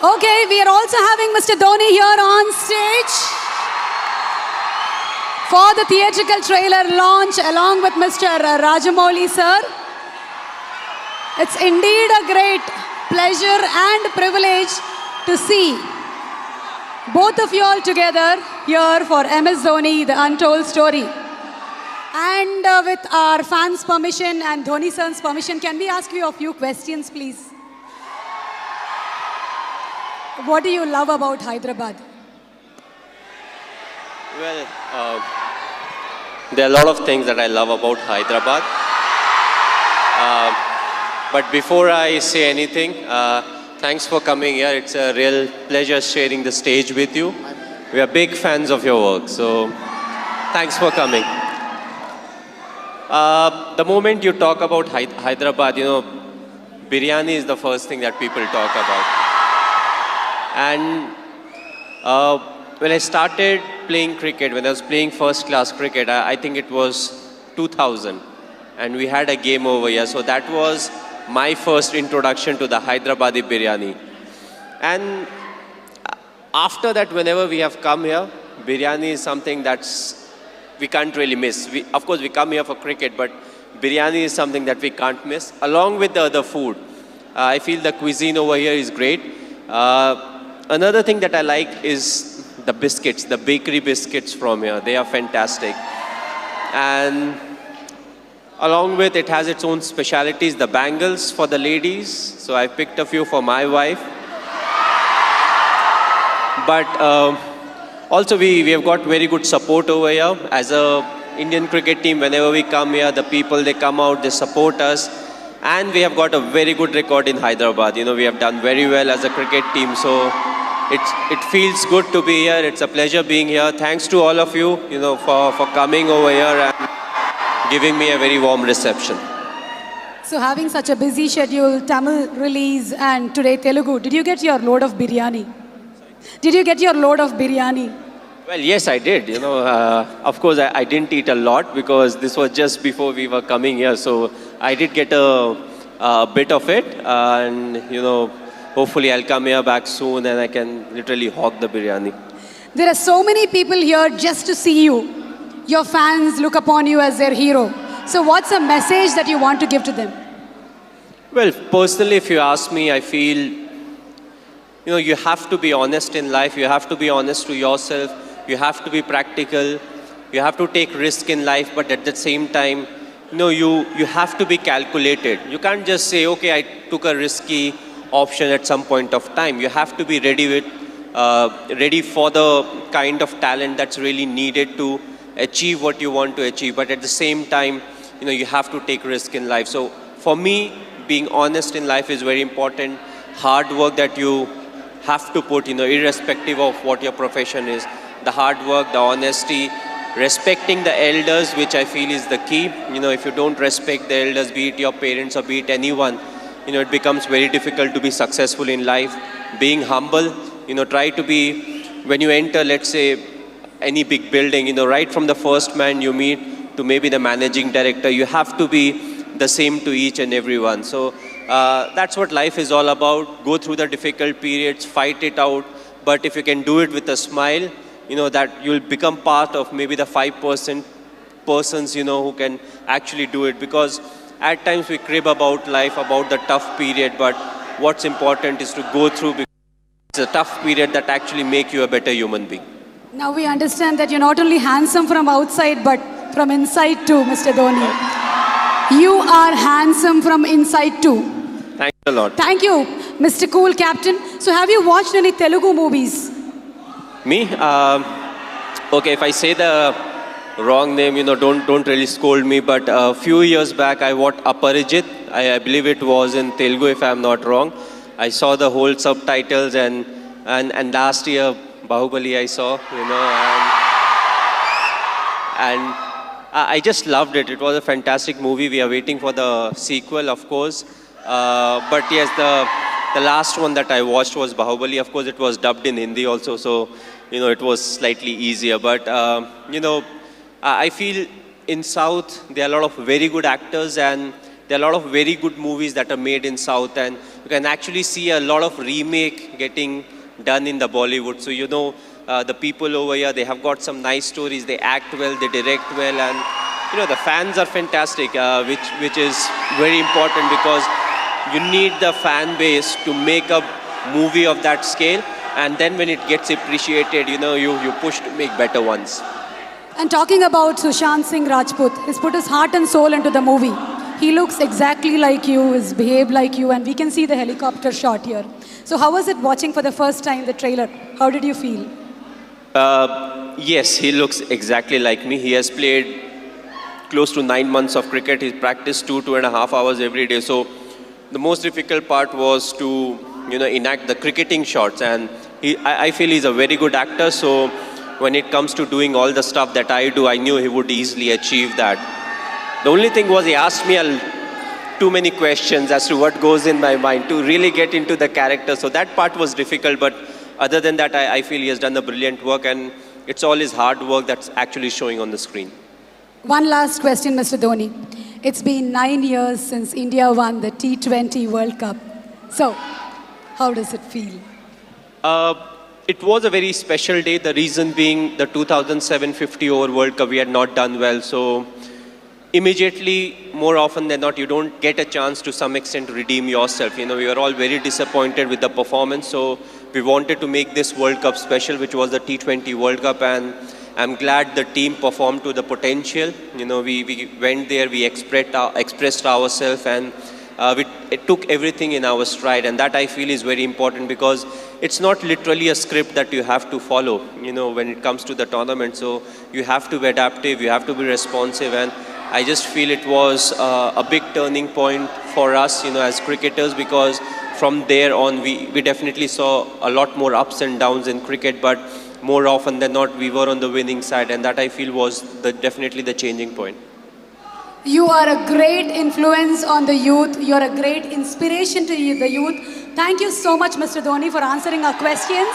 Okay, we are also having Mr. Dhoni here on stage for the theatrical trailer launch along with Mr. Rajamouli sir. It's indeed a great pleasure and privilege to see both of you all together here for MS Dhoni, the untold story. And with our fans' permission and Dhoni sir's permission, can we ask you a few questions, please? What do you love about Hyderabad? Well, there are a lot of things that I love about Hyderabad. But before I say anything, thanks for coming here. It's a real pleasure sharing the stage with you. We are big fans of your work, so thanks for coming. The moment you talk about Hyderabad, you know, biryani is the first thing that people talk about. And when I started playing cricket, when I was playing first class cricket, I think it was 2000. And we had a game over here. So that was my first introduction to the Hyderabadi biryani. And after that, whenever we have come here, biryani is something we can't really miss. Of course, we come here for cricket, but biryani is something that we can't miss, along with the other food. I feel the cuisine over here is great. Another thing that I like is the biscuits, the bakery biscuits from here. They are fantastic. And along with it has its own specialities, the bangles for the ladies. So I picked a few for my wife. But also we have got very good support over here. As a Indian cricket team, whenever we come here, the people, they come out, they support us. And we have got a very good record in Hyderabad. You know, we have done very well as a cricket team. So it feels good to be here. It's a pleasure being here. Thanks to all of you, you know, for coming over here and giving me a very warm reception. So having such a busy schedule, Tamil release and today Telugu, did you get your load of biryani? Did you get your load of biryani? Well, yes, I did. You know, of course, I didn't eat a lot because this was just before we were coming here. So I did get a bit of it. And, you know, hopefully I'll come here back soon and I can literally hog the biryani. There are so many people here just to see you. Your fans look upon you as their hero. So what's a message that you want to give to them? Well, personally, if you ask me, I feel, you know, you have to be honest in life. You have to be honest to yourself. You have to be practical. You have to take risk in life, but at the same time, you know, you have to be calculated. You can't just say, okay, I took a risky option at some point of time. You have to be ready for the kind of talent that's really needed to achieve what you want to achieve. But at the same time, you know, you have to take risk in life. So for me, being honest in life is very important. Hard work that you have to put, you know, irrespective of what your profession is. The hard work, the honesty, respecting the elders, which I feel is the key. You know, if you don't respect the elders, be it your parents or be it anyone, you know, it becomes very difficult to be successful in life. Being humble, you know, try to be, when you enter, let's say, any big building, you know, right from the first man you meet to maybe the managing director, you have to be the same to each and everyone. So that's what life is all about. Go through the difficult periods, fight it out. But if you can do it with a smile, you know, that you'll become part of maybe the 5% persons, you know, who can actually do it. Because at times we crib about life, about the tough period, but what's important is to go through, because it's a tough period that actually make you a better human being. Now we understand that you're not only handsome from outside, but from inside too, Mr. Dhoni. You are handsome from inside too. Thanks a lot. Thank you, Mr. Cool Captain. So have you watched any Telugu movies? Me? Okay, if I say the wrong name, you know, don't really scold me, but a few years back I watched Aparijit. I believe it was in Telugu, if I'm not wrong. I saw the whole subtitles, and last year Bahubali I saw, you know, and I just loved it. It was a fantastic movie. We are waiting for the sequel, of course. But yes, the last one that I watched was Bahubali. Of course, it was dubbed in Hindi also, so, you know, it was slightly easier. But, you know, I feel in South, there are a lot of very good actors, and there are a lot of very good movies that are made in South, and you can actually see a lot of remake getting done in the Bollywood. So the people over here, they have got some nice stories, they act well, they direct well, and the fans are fantastic, which is very important, because you need the fan base to make a movie of that scale, and then when it gets appreciated, you push to make better ones. And talking about Sushant Singh Rajput, he's put his heart and soul into the movie. He looks exactly like you, he's behaved like you, and we can see the helicopter shot here. So how was it watching for the first time the trailer? How did you feel? Yes, he looks exactly like me. He has played close to 9 months of cricket. He's practiced 2.5 hours every day. So the most difficult part was to, enact the cricketing shots. And I feel he's a very good actor. So when it comes to doing all the stuff that I do, I knew he would easily achieve that. The only thing was he asked me too many questions as to what goes in my mind to really get into the character. So that part was difficult. But other than that, I feel he has done a brilliant work. And it's all his hard work that's actually showing on the screen. One last question, Mr. Dhoni. It's been 9 years since India won the T20 World Cup. So, how does it feel? It was a very special day. The reason being the 2007 50 over World Cup, we had not done well. So, immediately, more often than not, you don't get a chance to some extent to redeem yourself. We were all very disappointed with the performance. So, we wanted to make this World Cup special, which was the T20 World Cup. And I'm glad the team performed to the potential. We went there, we expressed ourselves, and it took everything in our stride. And that I feel is very important, because it's not literally a script that you have to follow, when it comes to the tournament. So you have to be adaptive, you have to be responsive. And I just feel it was a big turning point for us, as cricketers, because from there on, we definitely saw a lot more ups and downs in cricket, but more often than not, we were on the winning side, and that I feel was definitely the changing point. You are a great influence on the youth. You are a great inspiration to the youth. Thank you so much, Mr. Dhoni, for answering our questions.